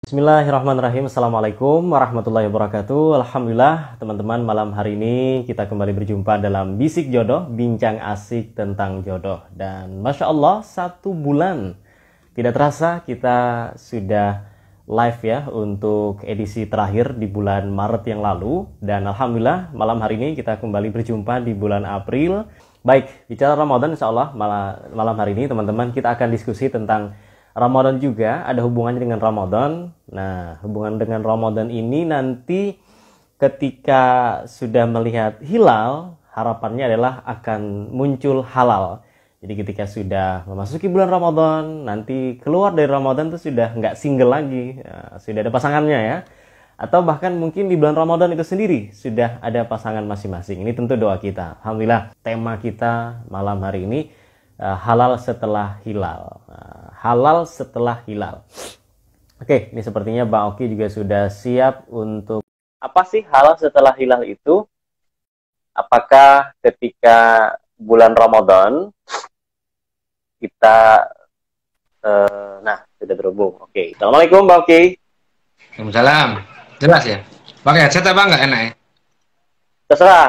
Bismillahirrahmanirrahim. Assalamualaikum warahmatullahi wabarakatuh. Alhamdulillah teman-teman, malam hari ini kita kembali berjumpa dalam Bisik Jodoh, bincang asik tentang jodoh. Dan Masya Allah, 1 bulan tidak terasa kita sudah live ya untuk edisi terakhir di bulan Maret yang lalu. Dan Alhamdulillah malam hari ini kita kembali berjumpa di bulan April. Baik, bicara Ramadan, insya Allah malam hari ini teman-teman kita akan diskusi tentang Ramadan juga, ada hubungannya dengan Ramadan. Nah, hubungan dengan Ramadan ini nanti ketika sudah melihat hilal, harapannya adalah akan muncul halal. Jadi ketika sudah memasuki bulan Ramadan, nanti keluar dari Ramadan itu sudah nggak single lagi, ya, sudah ada pasangannya ya. Atau bahkan mungkin di bulan Ramadan itu sendiri sudah ada pasangan masing-masing. Ini tentu doa kita. Alhamdulillah, tema kita malam hari ini halal setelah hilal. Halal setelah hilal. Oke, ini sepertinya Bang Oki juga sudah siap untuk apa sih halal setelah hilal itu? Apakah ketika bulan Ramadan kita sudah terhubung. Oke. Assalamualaikum Bang Oki. Waalaikumsalam. Jelas ya? Pakai headset apa enggak enak ya? Terserah.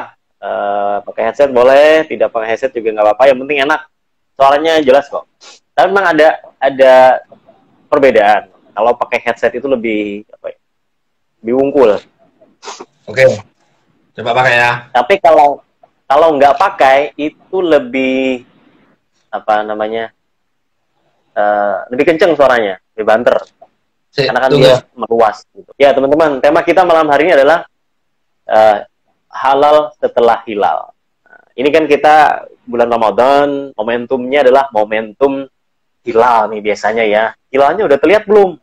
Pakai headset boleh, tidak pakai headset juga nggak apa-apa. Yang penting enak. Soalnya jelas kok. Tapi memang ada perbedaan. Kalau pakai headset itu lebih lebih unggul. Oke. Coba pakai ya. Tapi kalau nggak pakai itu lebih lebih kenceng suaranya, lebih banter. Karena kan dia meluas gitu. Ya, teman-teman, tema kita malam hari ini adalah halal setelah hilal. Ini kan kita bulan Ramadan, momentumnya adalah momentum hilal nih biasanya ya. Hilalnya udah terlihat belum?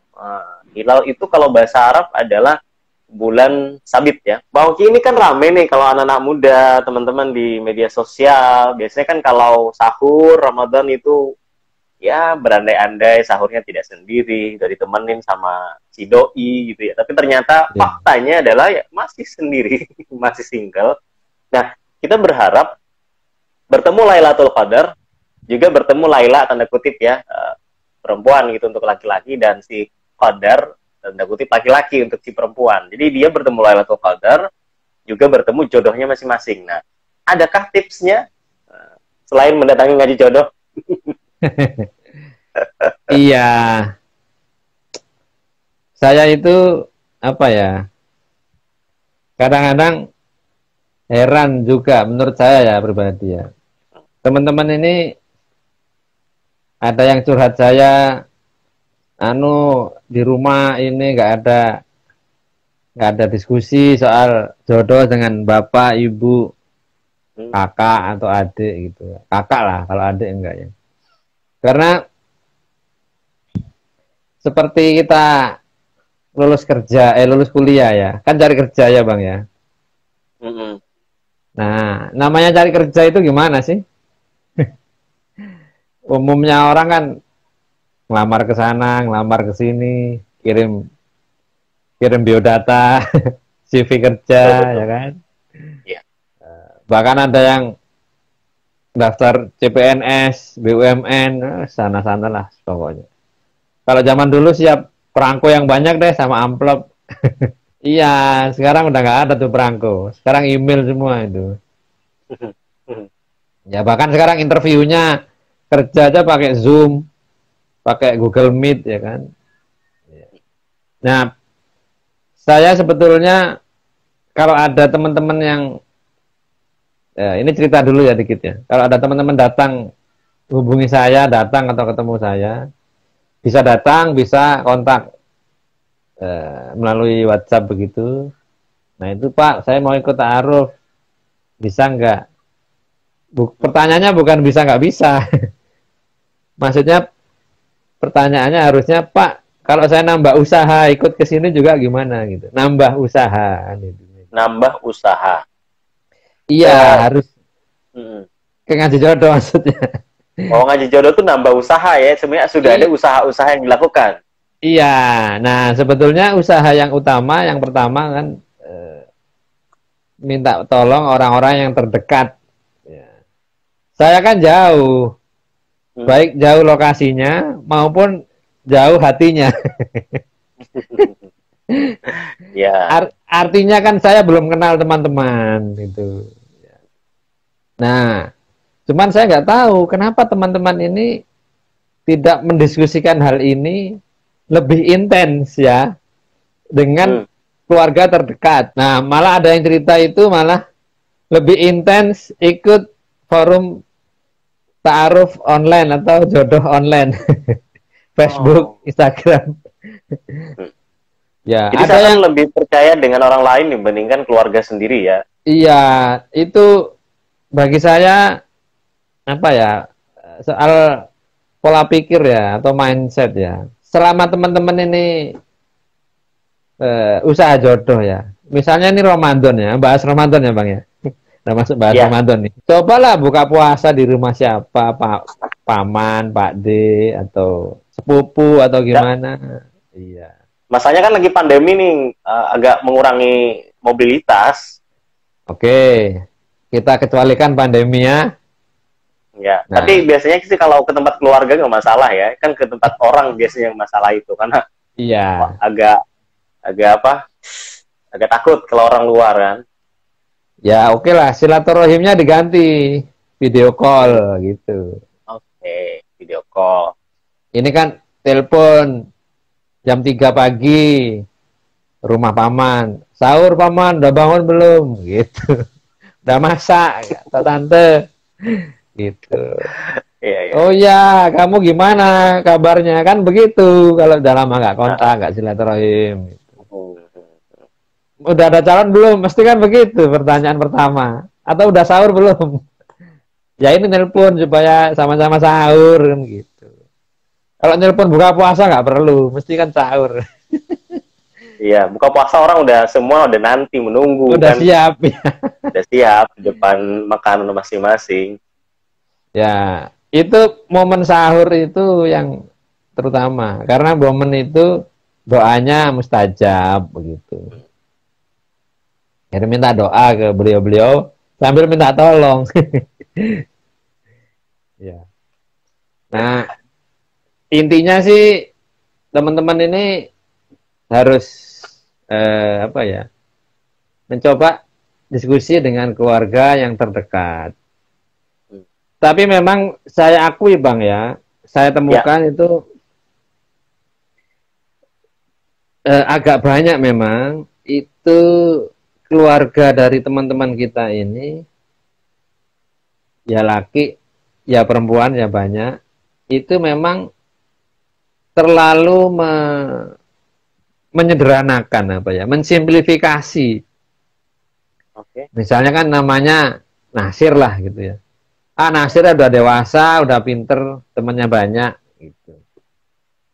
Hilal itu kalau bahasa Arab adalah bulan sabit ya. Bang Oki ini kan rame nih kalau anak-anak muda, teman-teman di media sosial. Biasanya kan kalau sahur Ramadan itu ya berandai-andai sahurnya tidak sendiri, udah ditemenin sama si doi gitu ya. Tapi ternyata faktanya adalah ya masih sendiri, masih single. Nah, kita berharap bertemu Lailatul Qadar, juga bertemu Laila tanda kutip ya, perempuan gitu untuk laki-laki, dan si Qadar tanda kutip laki-laki untuk si perempuan. Jadi dia bertemu Lailatul Qadar, juga bertemu jodohnya masing-masing. Nah, adakah tipsnya selain mendatangi ngaji jodoh? Iya. Saya itu apa ya? Kadang-kadang heran juga menurut saya ya pribadi ya. Teman-teman ini ada yang curhat saya, di rumah ini nggak ada diskusi soal jodoh dengan bapak, ibu, kakak atau adik gitu. Kakak lah, kalau adik enggak ya. Karena seperti kita lulus kuliah ya, kan cari kerja ya Bang ya. Nah, namanya cari kerja itu gimana sih? Umumnya orang kan ngelamar ke sana, ngelamar ke sini, kirim biodata, CV kerja, ya kan? Iya. Bahkan ada yang daftar CPNS, BUMN, sana-sana lah pokoknya. Kalau zaman dulu siap perangko yang banyak deh sama amplop. Iya, sekarang udah nggak ada tuh perangko. Sekarang email semua itu. Ya bahkan sekarang interviewnya kerja aja pakai Zoom, pakai Google Meet ya kan. Nah, saya sebetulnya kalau ada teman-teman yang ini cerita dulu ya dikit ya. Kalau ada teman-teman datang hubungi saya, datang atau ketemu saya, bisa datang, bisa kontak melalui WhatsApp begitu. Nah itu Pak, saya mau ikut ta'aruf, bisa nggak? Pertanyaannya bukan bisa nggak bisa. Maksudnya pertanyaannya harusnya Pak, kalau saya nambah usaha ikut ke sini juga gimana gitu. Nambah usaha gitu. Nambah usaha. Iya, harus ke ngaji jodoh maksudnya. Oh, ngaji jodoh tuh nambah usaha ya. Sebenarnya sudah ada usaha-usaha yang dilakukan. Iya, nah sebetulnya usaha yang utama, yang pertama kan minta tolong orang-orang yang terdekat. Saya kan jauh, baik jauh lokasinya maupun jauh hatinya. Ya. Artinya kan saya belum kenal teman-teman itu. Nah, cuman saya nggak tahu kenapa teman-teman ini tidak mendiskusikan hal ini lebih intens ya dengan keluarga terdekat. Nah, malah ada yang cerita itu malah lebih intens ikut forum ta'aruf online atau jodoh online. Facebook, Instagram. Ya, Jadi ada saya yang lebih percaya dengan orang lain dibandingkan keluarga sendiri ya. iya, itu bagi saya apa ya? Soal pola pikir ya atau mindset ya. Selama teman-teman ini usaha jodoh ya. Misalnya ini Ramadan ya, bahas Ramadan ya Bang ya. Udah masuk bahas Ya. Ramadan nih. Cobalah buka puasa di rumah siapa, Pak Paman, Pak D, atau sepupu atau gimana. Iya. Masanya kan lagi pandemi nih, agak mengurangi mobilitas. Oke. Kita kecualikan pandemi ya. Ya. Nah, Tapi biasanya sih kalau ke tempat keluarga nggak masalah ya. Kan ke tempat orang biasanya yang masalah itu karena iya. agak agak apa? Agak takut kalau orang luar kan. Ya oke lah, silaturahimnya diganti video call gitu. Oke, video call. Ini kan telepon jam 3 pagi, rumah paman. Sahur paman, udah bangun belum? Gitu. Udah masak, kata tante. Gitu. Iya, iya. Oh ya, kamu gimana kabarnya? Kan begitu kalau udah lama nggak kontak, nggak silaturahim. Udah ada calon belum? Mesti kan begitu pertanyaan pertama. Atau udah sahur belum? Ya ini nelpon supaya sama-sama sahur kan gitu. Kalau nelpon buka puasa nggak perlu, mesti kan sahur. Iya, buka puasa orang udah semua udah nanti menunggu Udah kan. siap ya. Udah siap di depan makanan masing-masing. Ya, itu momen sahur itu yang terutama karena momen itu doanya mustajab begitu. Jadi minta doa ke beliau-beliau sambil minta tolong. Ya. Nah, intinya sih teman-teman ini harus apa ya? Mencoba diskusi dengan keluarga yang terdekat. Tapi memang saya akui Bang ya, saya temukan itu agak banyak memang itu keluarga dari teman-teman kita ini ya laki ya perempuan ya banyak itu memang terlalu menyederhanakan apa ya, mensimplifikasi. Misalnya kan namanya Nasir lah gitu ya. Ah Nasir udah dewasa, udah pinter, temannya banyak gitu.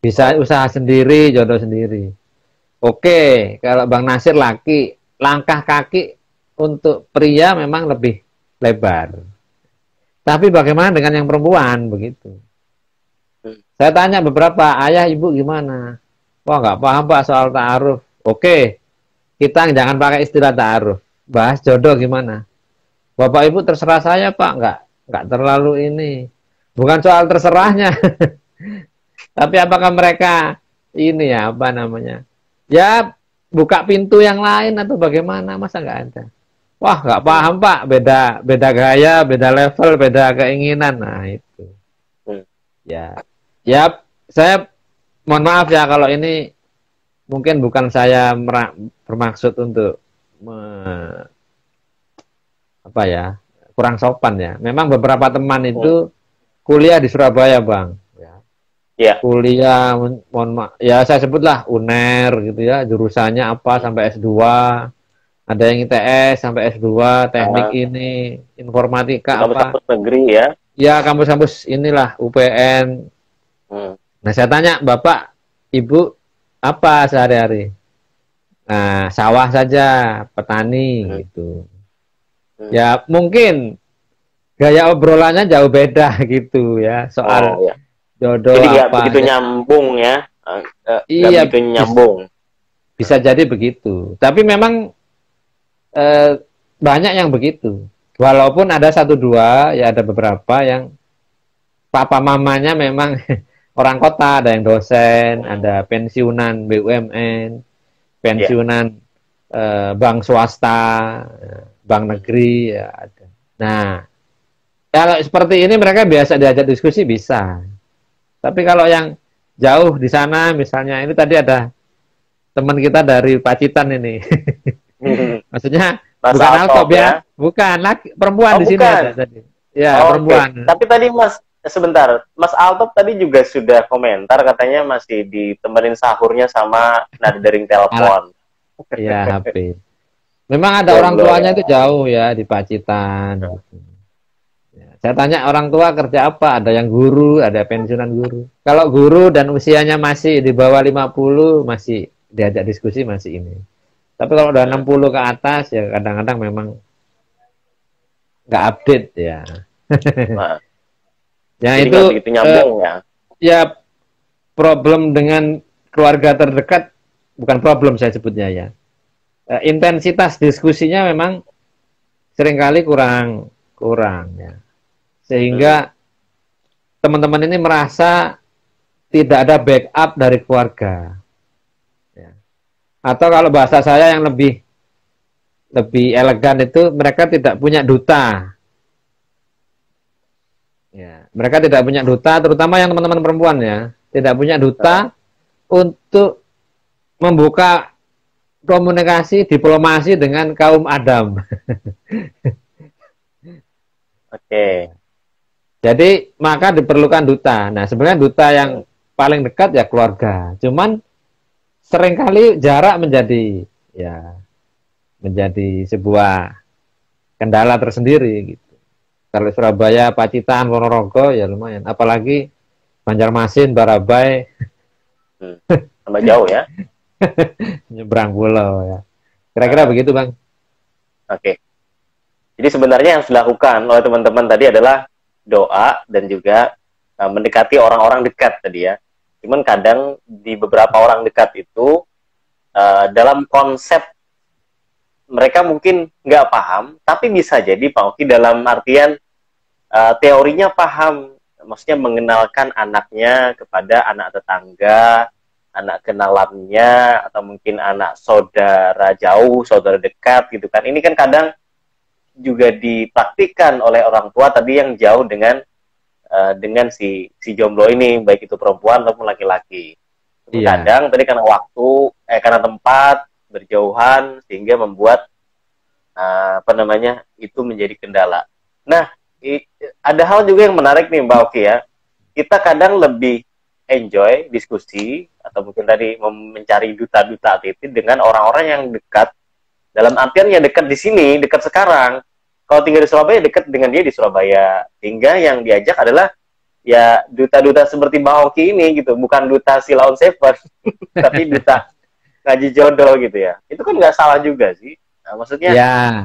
Bisa usaha sendiri, jodoh sendiri. Oke, kalau Bang Nasir laki, langkah kaki untuk pria memang lebih lebar. Tapi bagaimana dengan yang perempuan begitu? Saya tanya beberapa ayah ibu gimana? Wah nggak paham Pak soal ta'aruf. Oke, kita jangan pakai istilah ta'aruf. Bahas jodoh gimana? Bapak ibu terserah saya Pak, nggak terlalu ini. Bukan soal terserahnya. Tapi apakah mereka ini ya apa namanya? Ya buka pintu yang lain atau bagaimana? Masa nggak ada? Wah nggak paham Pak, beda gaya, beda level, beda keinginan. Nah itu. Ya, ya saya mohon maaf ya kalau ini mungkin bukan saya bermaksud untuk apa ya kurang sopan ya. Memang beberapa teman itu kuliah di Surabaya Bang. Ya. Kuliah, mohon maaf, ya saya sebutlah UNER gitu ya, jurusannya apa sampai S2, ada yang ITS sampai S2, teknik ini, informatika kampus apa. negeri ya. Ya kampus-kampus inilah UPN. Nah saya tanya Bapak, Ibu apa sehari-hari? Nah sawah saja, petani gitu. Ya mungkin gaya obrolannya jauh beda gitu ya soal jodoh. Jadi nggak apa begitu nyambung ya. Iya begitu nyambung. bisa jadi begitu. Tapi memang banyak yang begitu. Walaupun ada satu dua ya ada beberapa yang papa mamanya memang orang kota, ada yang dosen, ada pensiunan BUMN, pensiunan bank swasta, bank negeri, ya ada. Nah, kalau seperti ini mereka biasa diajak diskusi bisa. Tapi kalau yang jauh di sana, misalnya ini tadi ada teman kita dari Pacitan ini. Maksudnya Mas bukan Altop Alkop ya, ya. bukan laki, perempuan Oh, di sini bukan. ada tadi. Ya, Oh, oke. perempuan. Tapi tadi Mas, sebentar. Mas Altop tadi juga sudah komentar katanya masih ditemenin sahurnya sama nada dering Alat, telepon. ya HP. Memang ada orang Jomblo tuanya ya. itu jauh ya di Pacitan. Gitu. Ya, saya tanya orang tua kerja apa? Ada yang guru, ada pensiunan guru. Kalau guru dan usianya masih di bawah 50 masih diajak diskusi masih ini. Tapi kalau udah 60 ke atas ya kadang-kadang memang nggak update ya. Nah, Ya jadi itu nggak begitu nyambung ya. ya problem dengan keluarga terdekat bukan problem saya sebutnya ya. Intensitas diskusinya memang seringkali kurang ya. Sehingga teman-teman ini merasa tidak ada backup dari keluarga. Ya. Atau kalau bahasa saya yang lebih elegan itu mereka tidak punya duta. Ya, mereka tidak punya duta, terutama yang teman-teman perempuan ya, tidak punya duta untuk membuka komunikasi diplomasi dengan kaum Adam. Oke. Jadi maka diperlukan duta. Nah sebenarnya duta yang paling dekat ya keluarga. Cuman seringkali jarak menjadi sebuah kendala tersendiri gitu. Kalau Surabaya, Pacitan, Ponorogo ya lumayan. Apalagi Banjarmasin, Barabai, Tambah jauh ya. nyebrang pulau ya. Kira-kira begitu Bang. Oke. Jadi sebenarnya yang dilakukan oleh teman-teman tadi adalah doa dan juga mendekati orang-orang dekat tadi ya. Cuman kadang di beberapa orang dekat itu dalam konsep mereka mungkin nggak paham, tapi bisa jadi Pak Oki dalam artian teorinya paham, maksudnya mengenalkan anaknya kepada anak tetangga, anak kenalannya, atau mungkin anak saudara jauh, saudara dekat gitu kan. Ini kan kadang juga dipraktikkan oleh orang tua tadi yang jauh dengan si jomblo ini, baik itu perempuan ataupun laki-laki. Iya. Kadang tadi karena waktu, karena tempat berjauhan sehingga membuat itu menjadi kendala. Nah, ada hal juga yang menarik nih Mbak Oki ya. Kita kadang lebih enjoy diskusi atau mungkin tadi mencari duta-duta itu dengan orang-orang yang dekat, dalam artian yang dekat di sini, dekat sekarang. Kalau tinggal di Surabaya, dekat dengan dia di Surabaya. Sehingga yang diajak adalah ya duta-duta seperti Mbak Oki ini gitu, bukan duta Silaun Seven, tapi duta ngaji jodoh gitu ya. Itu kan nggak salah juga sih. Nah, maksudnya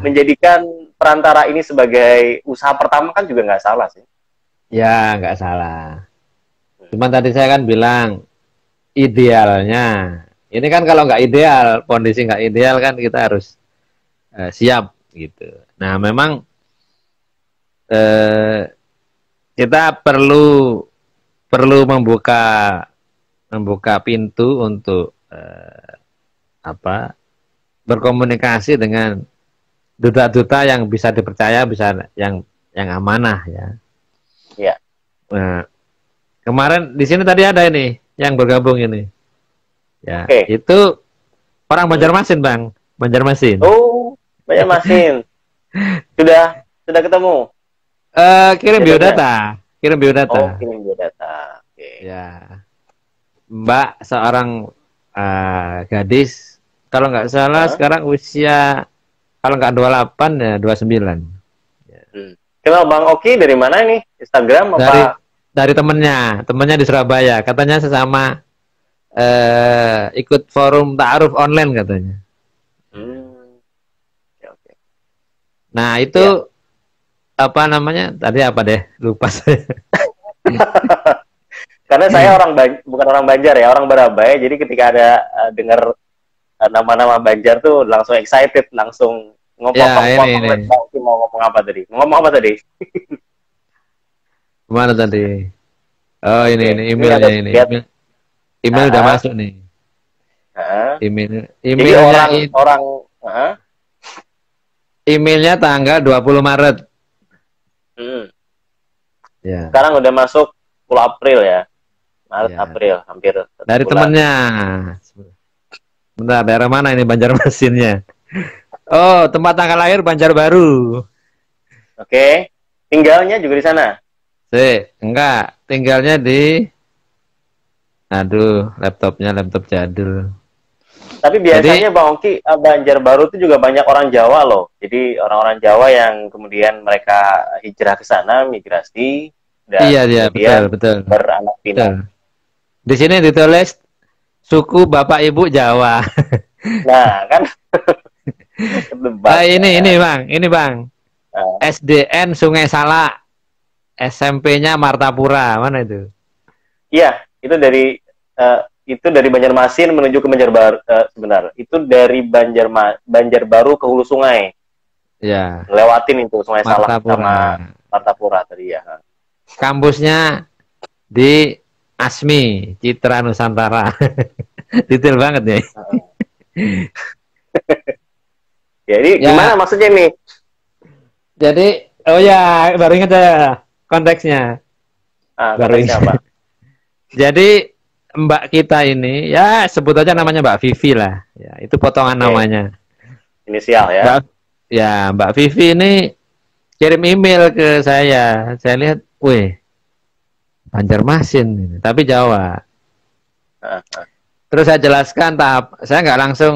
menjadikan perantara ini sebagai usaha pertama kan juga nggak salah sih. Ya, nggak salah. Cuman tadi saya kan bilang idealnya. Ini kan kalau nggak ideal, kondisi nggak ideal kan kita harus siap gitu. Nah, memang kita perlu membuka pintu untuk berkomunikasi dengan duta-duta yang bisa dipercaya, bisa yang amanah ya. Iya. Nah, kemarin di sini tadi ada ini yang bergabung ini. Ya, itu orang Banjarmasin, Bang. Banjarmasin. Oh, Banjarmasin. Sudah ketemu. Kirim biodata. Oh, kirim biodata. Oke. Ya. Mbak seorang gadis, kalau nggak salah sekarang usia kalau nggak 28 ya 29. Kenal Bang Oki dari mana nih? Instagram apa? Dari temennya di Surabaya. Katanya sesama ikut forum ta'aruf online katanya. Okay. Nah itu apa namanya? Tadi apa deh? Lupa saya. Karena saya bukan orang Banjar ya, orang Barabai. Jadi ketika ada dengar nama-nama Banjar tuh langsung excited, langsung ngomong-ngomong. Mau ngomong apa tadi? Mau ngomong apa tadi? Gimana tadi? Oh, Oke, ini ini ada emailnya ini. lihat. Email udah Ah, masuk nih. ah. Jadi Emailnya orang ah, emailnya tanggal 20 Maret. hmm. Ya. Sekarang udah masuk 10 April ya. Maret, Ya. April, hampir 1 Dari bulan. temennya. Bentar, daerah mana ini Banjarmasinnya? Oh, tempat tanggal lahir Banjarbaru. Oke. Tinggalnya juga di sana. Enggak, tinggalnya di, aduh, laptop jadul. Tapi Jadi, biasanya Bang Oki, Banjarbaru itu juga banyak orang Jawa loh. Jadi orang-orang Jawa yang kemudian mereka hijrah ke sana, migrasi, iya, dan iya, betul, kemudian betul, beranak betul. pinak. Di sini ditulis suku Bapak Ibu Jawa. Nah, kan ketebak Ini kan. Bang, ini Bang. Nah, SDN Sungai Salak, SMP-nya Martapura, mana itu? iya, itu dari Banjarmasin menuju ke Banjarbaru. Sebentar, itu dari Banjarbaru ke Hulu Sungai. Ya, Ngelewatin itu Sungai Salak Martapura. sama Martapura tadi ya. Kampusnya di ASMI, Citra Nusantara. Detail banget nih. Jadi gimana Ya, maksudnya nih? jadi, oh ya, baru ingat saya konteksnya. Baru Konteksnya apa? ingat. Jadi Mbak kita ini, ya sebut aja namanya Mbak Vivi lah. Ya, itu potongan Oke, namanya. inisial ya. Mbak, ya Mbak Vivi ini kirim email ke saya. Saya lihat, wih, Banjarmasin, ini, tapi Jawa. Ah, ah. Terus saya jelaskan tahap, saya nggak langsung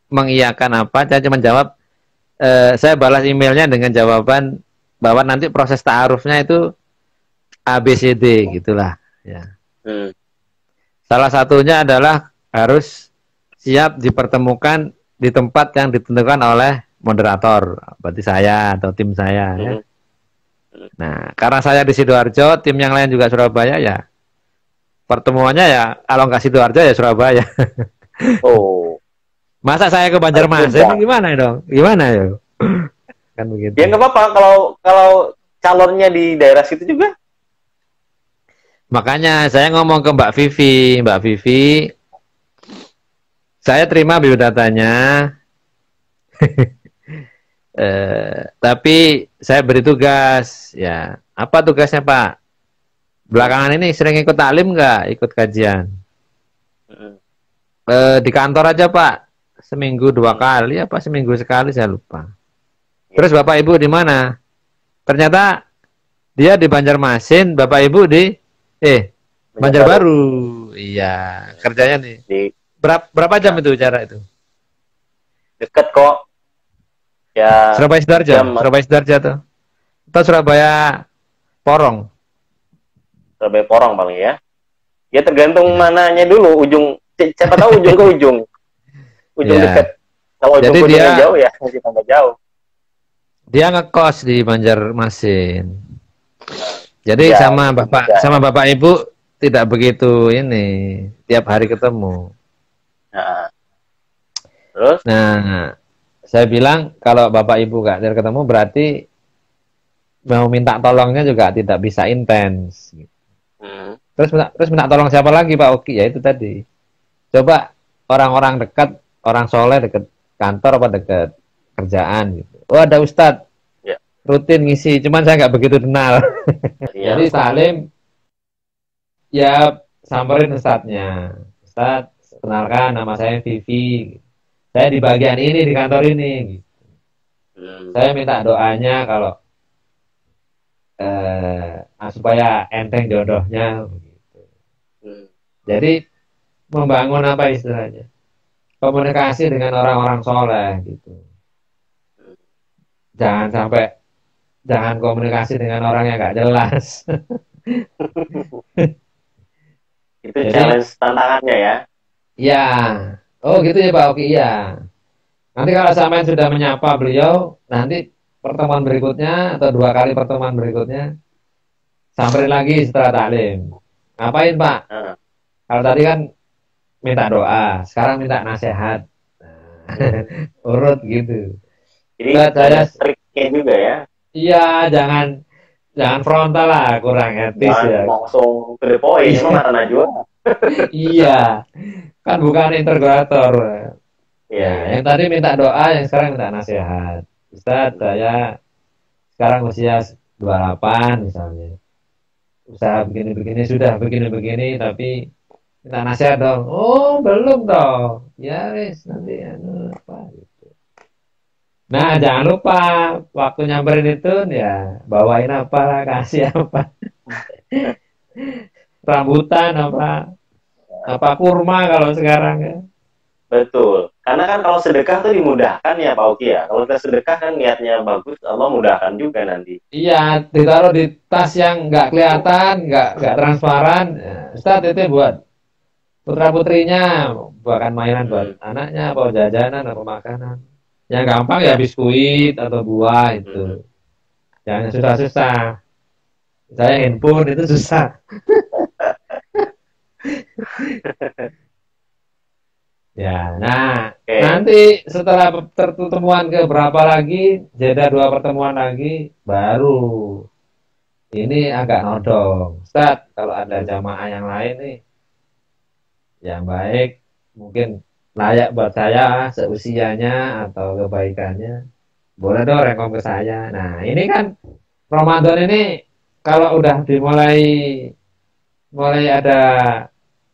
mengiyakan apa, saya cuma jawab, saya balas emailnya dengan jawaban bahwa nanti proses ta'arufnya itu ABCD gitulah. Ya. Hmm. Salah satunya adalah harus siap dipertemukan di tempat yang ditentukan oleh moderator, berarti saya atau tim saya. Ya. Hmm. Nah, karena saya di Sidoarjo, tim yang lain juga Surabaya ya. Pertemuannya ya, kalau nggak Sidoarjo ya Surabaya. Oh, Masa saya ke Banjarmasin beda. gimana dong? Gimana ya? Kan Ya begitu. nggak apa-apa kalau kalau calonnya di daerah situ juga. Makanya saya ngomong ke Mbak Vivi, Mbak Vivi, saya terima biodatanya, tapi saya beri tugas. Ya, apa tugasnya Pak? Hmm. Belakangan ini sering ikut taklim nggak? Ikut kajian? Hmm. Di kantor aja Pak, seminggu 2 kali, apa seminggu sekali saya lupa. Ya. Terus Bapak Ibu di mana? Ternyata dia di Banjarmasin, Bapak Ibu di Banjarbaru Banjarbaru. Iya, kerjanya nih. di Berapa jam nah, itu cara itu? deket kok. Ya Surabaya Sidoarjo, sejam Surabaya Sidoarjo tuh. Atau Surabaya Porong. Surabaya Porong paling ya. Ya tergantung Ya. mananya dulu. Siapa tahu ujung ke ujung. Ujung Ya. dekat. Kalau ujung Jadi ke ujungnya dia jauh ya masih tambah jauh. dia ngekos di Banjarmasin. Jadi Ya sama gitu Bapak juga. sama Bapak Ibu tidak begitu ini tiap hari ketemu. Nah, terus Nah, saya bilang kalau Bapak Ibu gak ketemu berarti mau minta tolongnya juga tidak bisa intens. hmm, Terus minta tolong siapa lagi Pak Oki? Ya itu tadi. Coba orang-orang dekat, orang soleh dekat kantor apa dekat kerjaan gitu. Oh ada Ustadz ya, rutin ngisi, cuman saya nggak begitu kenal. Jadi ya. Salim ya samperin Ustadznya. Ustadz, kenalkan nama saya Vivi. Saya di bagian ini di kantor ini. Hmm, Saya minta doanya kalau supaya enteng jodohnya. hmm, Jadi membangun apa istilahnya? Komunikasi dengan orang-orang soleh gitu. hmm. Jangan sampai jangan komunikasi dengan orang yang nggak jelas. Itu Jadi challenge tantangannya ya. ya, oh gitu ya Pak Oki ya. Nanti kalau sampean sudah menyapa beliau, nanti pertemuan berikutnya atau 2 kali pertemuan berikutnya samperin lagi setelah taklim. Ngapain Pak? Nah, Kalau tadi kan minta doa, sekarang minta nasihat. Urut gitu. jadi Buat ada saya, triknya juga ya. iya jangan jangan frontal lah, kurang etis Jangan ya. langsung to the point, Iya, emang mata najwa. iya, kan bukan interrogator. Iya, Nah, iya. yang tadi minta doa, yang sekarang minta nasihat. Ustaz, saya sekarang usia 28 misalnya. Usaha begini-begini, sudah begini-begini, tapi minta nasihat dong. Oh, belum dong. Ya, wis, nanti anu apa. Nah, jangan lupa waktu nyamperin itu ya bawain apa lah, kasih apa. Rambutan apa kurma kalau sekarang ya. Betul. Karena kan kalau sedekah tuh dimudahkan ya Pak Uki ya. Kalau kita sedekah kan niatnya bagus, Allah mudahkan juga nanti. Iya, ditaruh di tas yang nggak kelihatan, nggak transparan. Ya, Ustadz itu buat putra putrinya, bukan mainan buat Hmm. anaknya, apa jajanan, apa makanan. Yang gampang ya Ya. biskuit atau buah itu. Hmm. Jangan yang susah-susah. Saya handphone itu susah. Ya, nah Oke. nanti setelah pertemuan ke berapa lagi, jeda 2 pertemuan lagi, baru ini agak nodong. Ustaz, kalau ada jamaah yang lain nih, yang baik, mungkin layak buat saya seusianya atau kebaikannya, boleh dong rekom ke saya. Nah, ini kan Ramadan ini kalau udah dimulai mulai ada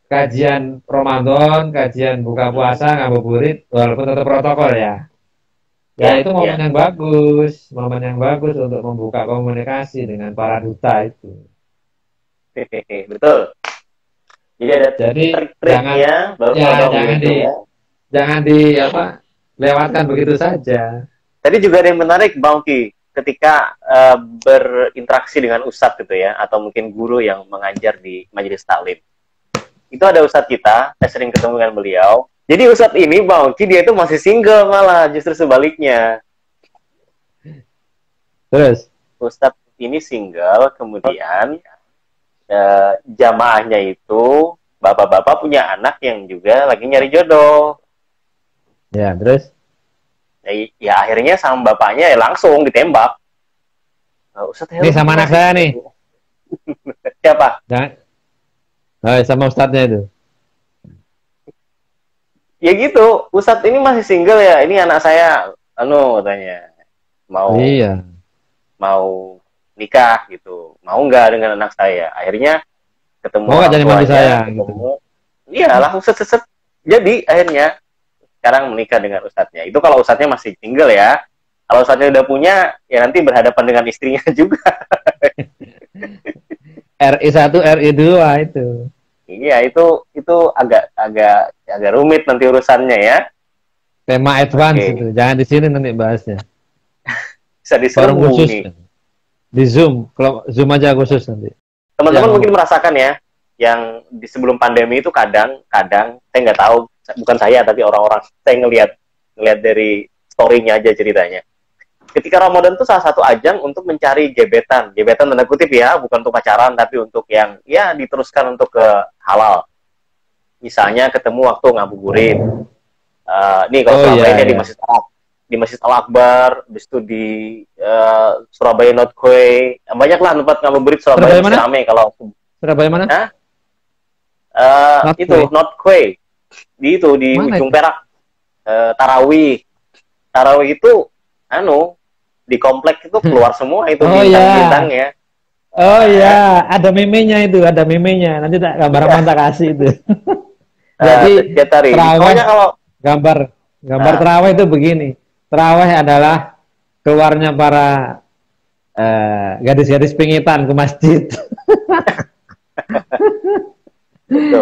kajian Ramadan, kajian buka Hmm. puasa, ngabuburit, walaupun tetap protokol ya. Ya Ya, itu ya. momen yang bagus untuk membuka komunikasi dengan para duta itu. Betul. Jadi ada Jadi jangan trik-triknya baru ya nodong gitu ya. jangan di apa lewatkan begitu saja. Tadi juga ada yang menarik Bang Uki, ketika berinteraksi dengan ustadz gitu ya, atau mungkin guru yang mengajar di majelis taklim. Itu ada ustadz kita, saya sering ketemu dengan beliau. Jadi ustadz ini Bang Uki dia itu masih single malah, justru sebaliknya. Terus, Ustadz ini single, kemudian jamaahnya itu bapak-bapak punya anak yang juga lagi nyari jodoh. ya terus. Ya akhirnya sama bapaknya ya langsung ditembak. Ustadz Ini Heru sama anak masih saya nih. single. Siapa? Jangan, sama ustadznya itu. Ya gitu, Ustadz ini masih single ya, ini anak saya, katanya, mau Iya. mau nikah gitu, mau nggak dengan anak saya. Akhirnya ketemu Mau nggak orang jadi mantu tuanya, saya gitu. ketemu, iya langsung set. Jadi akhirnya sekarang menikah dengan ustadznya. Itu kalau ustadznya masih single ya. Kalau ustadznya udah punya, ya nanti berhadapan dengan istrinya juga. RI 1 RI 2 itu. Iya, itu agak agak agak rumit nanti urusannya ya. Tema advance Oke, itu. Jangan di sini nanti bahasnya. bisa Forum diserbu khusus nih. di Zoom. Kalau Zoom aja khusus nanti. Teman-teman Yang mungkin merasakan ya, yang di sebelum pandemi itu kadang saya nggak tahu, bukan saya tapi orang-orang, saya ngelihat dari story-nya aja ceritanya. Ketika Ramadan itu salah satu ajang untuk mencari gebetan tanda kutip ya, bukan untuk pacaran tapi untuk yang ya diteruskan untuk ke halal. Misalnya ketemu waktu ngabuburit. Nih kalau oh Surabaya iya di ya. Masjid Al Akbar, habis itu di Surabaya Northquay, banyak lah tempat ngabuburit Surabaya Surabaya masih mana? ramai kalau Surabaya mana? Hah? Itu Northway. Northquay di Mana ujung itu? Perak. Tarawih itu anu di komplek itu keluar semua itu Oh ya. bintang-bintangnya. Oh Eh, ya, ada memenya itu, ada memenya. Nanti tak gambar iya, tak kasih itu. Jadi dia tari. terawih Pokoknya kalau gambar gambar nah, terawih itu begini. Terawih adalah keluarnya para gadis-gadis pingitan ke masjid. itu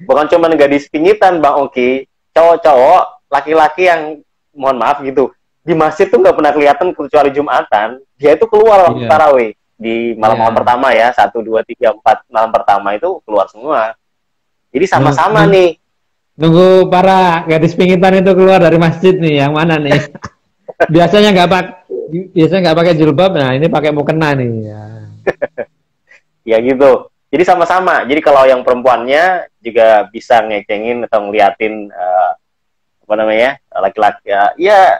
bukan cuma gadis pingitan Bang Oki, cowok-cowok, laki-laki yang mohon maaf gitu di masjid tuh nggak pernah kelihatan kecuali Jumatan. Dia itu keluar waktu Iya, tarawih di malam-malam iya. pertama ya, 1, 2, 3, 4 malam pertama itu keluar semua. Jadi Nung- sama-sama nung- nih. Nunggu para gadis pingitan itu keluar dari masjid nih, yang mana nih? Biasanya nggak pakai jilbab, nah ini pakai mukena nih. Ya. Ya gitu. Jadi sama-sama. Jadi kalau yang perempuannya juga bisa ngecengin atau ngeliatin apa namanya laki-laki ya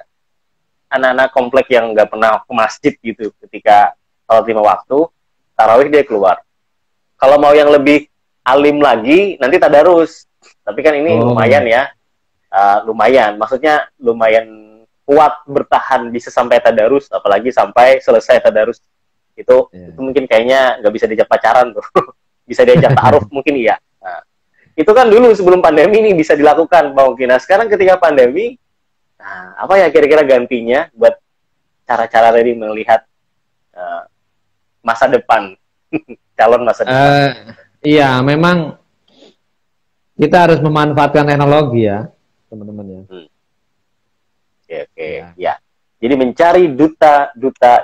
anak-anak komplek yang nggak pernah ke masjid gitu ketika salat 5 waktu, tarawih dia keluar. Kalau mau yang lebih alim lagi, nanti tadarus. Tapi kan ini lumayan ya, lumayan. Maksudnya lumayan kuat bertahan bisa sampai tadarus, apalagi sampai selesai tadarus. Itu mungkin kayaknya nggak bisa diajak pacaran tuh. Bisa diajak ta'aruf mungkin iya. Nah, itu kan dulu sebelum pandemi ini bisa dilakukan, Bang Uki. Nah, sekarang ketika pandemi, nah, apa ya kira-kira gantinya buat cara-cara tadi melihat masa depan, calon masa depan? Iya, memang kita harus memanfaatkan teknologi ya, teman-teman ya. Oke, ya. Jadi mencari duta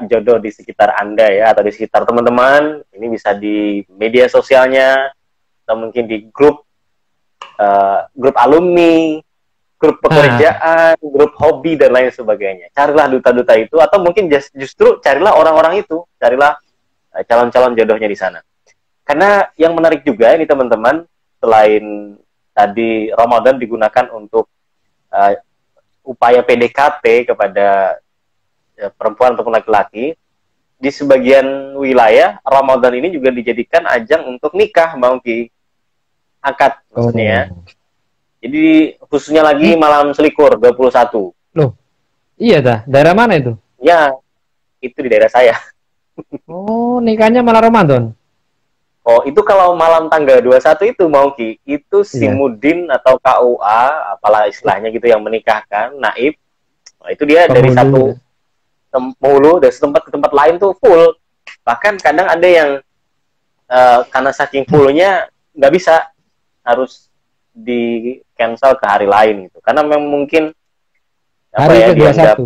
jodoh di sekitar Anda ya, atau di sekitar teman-teman. Ini bisa di media sosialnya, atau mungkin di grup alumni, grup pekerjaan, grup hobi, dan lain sebagainya. Carilah duta-duta itu, atau mungkin justru carilah orang-orang itu, carilah calon-calon jodohnya di sana. Karena yang menarik juga ini teman-teman, selain tadi Ramadan digunakan untuk upaya PDKT kepada perempuan ataupun laki-laki, di sebagian wilayah Ramadan ini juga dijadikan ajang untuk nikah, Bang Uki. Akad maksudnya ya. Jadi khususnya lagi malam selikur 21. Loh, iya dah. Daerah mana itu? Ya, itu di daerah saya. Oh, nikahnya malah Ramadan. Oh, itu kalau malam tanggal 21 itu, Bang Uki, itu si Mudin atau KUA, apalah istilahnya gitu, yang menikahkan, naib. Nah, itu dia dari satu hulu dari tempat ke tempat lain tuh full. Bahkan kadang ada yang karena saking fullnya nggak bisa, harus di cancel ke hari lain gitu. Karena memang mungkin apa ya, dianggap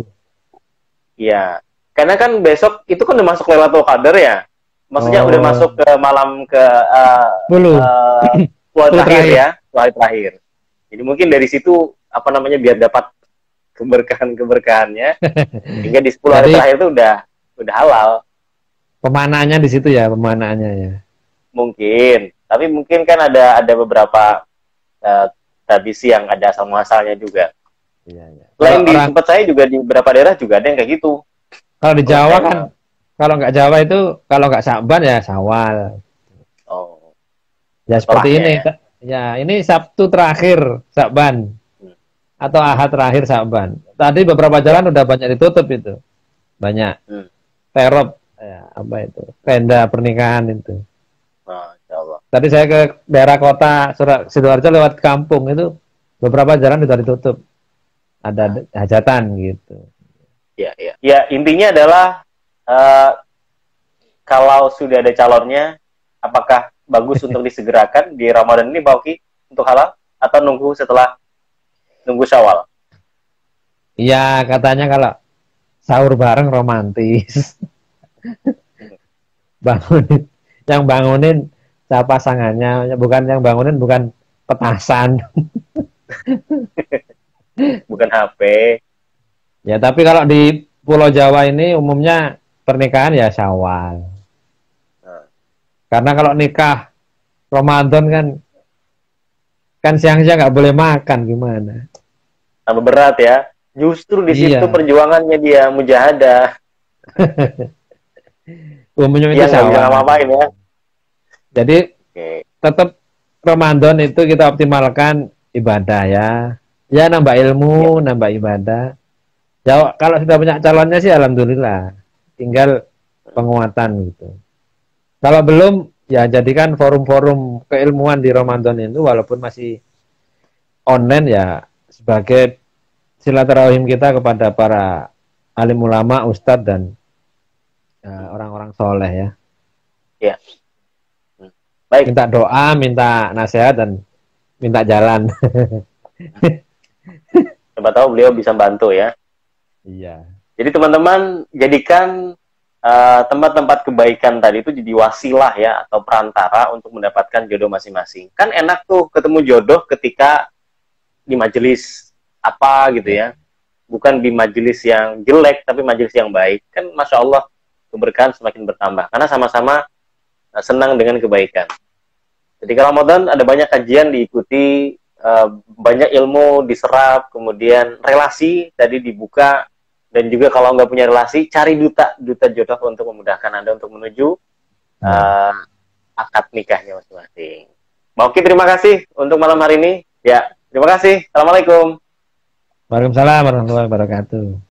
ya, karena kan besok itu kan udah masuk Lailatul Qadar ya. Maksudnya udah masuk ke malam ke terakhir ya, hari terakhir. Jadi mungkin dari situ apa namanya, biar dapat keberkahannya hingga di 10 hari terakhir itu udah halal. Pemanahnya di situ ya, pemanahnya ya. Mungkin, tapi mungkin kan ada beberapa tradisi yang ada asal muasalnya juga. Iya. Selain di tempat saya juga di beberapa daerah juga ada yang kayak gitu. Kalau di Jawa kan, kalau nggak Jawa itu, kalau nggak Sa'ban ya Syawal. Oh. Ya seperti ini. Ya, ini Sabtu terakhir Sa'ban. Atau Ahad terakhir Sa'ban. Tadi beberapa jalan udah banyak ditutup itu. Banyak. Terop, ya, apa itu? Tenda pernikahan itu. Masya. Tadi saya ke daerah kota Sidoarjo lewat kampung itu, beberapa jalan sudah ditutup. Ada hajatan gitu. Ya, intinya adalah kalau sudah ada calonnya, apakah bagus untuk disegerakan di Ramadan ini, Pak Uki, untuk halal, atau nunggu Syawal? Iya, katanya kalau sahur bareng romantis. Bangunin siapa pasangannya, bukan yang bangunin, bukan petasan. Bukan HP. Ya, tapi kalau di Pulau Jawa ini umumnya pernikahan ya Syawal. Karena kalau nikah Ramadan kan siang-siang nggak boleh makan, gimana? Tambah berat ya. Justru di situ perjuangannya dia, mujahadah. Umumnya itu Syawal. Ngapain ya. Jadi tetap Ramadan itu kita optimalkan ibadah ya. Ya, nambah ilmu, nambah ibadah. Ya, kalau sudah punya calonnya sih alhamdulillah. Tinggal penguatan gitu. Kalau belum, ya jadikan forum-forum keilmuan di Ramadan itu, walaupun masih online ya, sebagai silaturahim kita kepada para alim ulama, ustadz, dan orang-orang soleh ya. Ya. Baik. Minta doa, minta nasihat, dan minta jalan. Coba tahu beliau bisa bantu ya. Iya. Jadi teman-teman, jadikan tempat-tempat kebaikan tadi itu jadi wasilah ya, atau perantara untuk mendapatkan jodoh masing-masing. Kan enak tuh ketemu jodoh ketika di majelis apa gitu ya. Bukan di majelis yang jelek, tapi majelis yang baik. Kan Masya Allah, keberkahan semakin bertambah. Karena sama-sama senang dengan kebaikan. Ketika Ramadan ada banyak kajian diikuti, banyak ilmu diserap, kemudian relasi tadi dibuka, Dan juga kalau nggak punya relasi, cari duta jodoh untuk memudahkan Anda untuk menuju akad nikahnya masing-masing. Oke, terima kasih untuk malam hari ini. Ya, terima kasih. Assalamualaikum. Waalaikumsalam warahmatullahi wabarakatuh.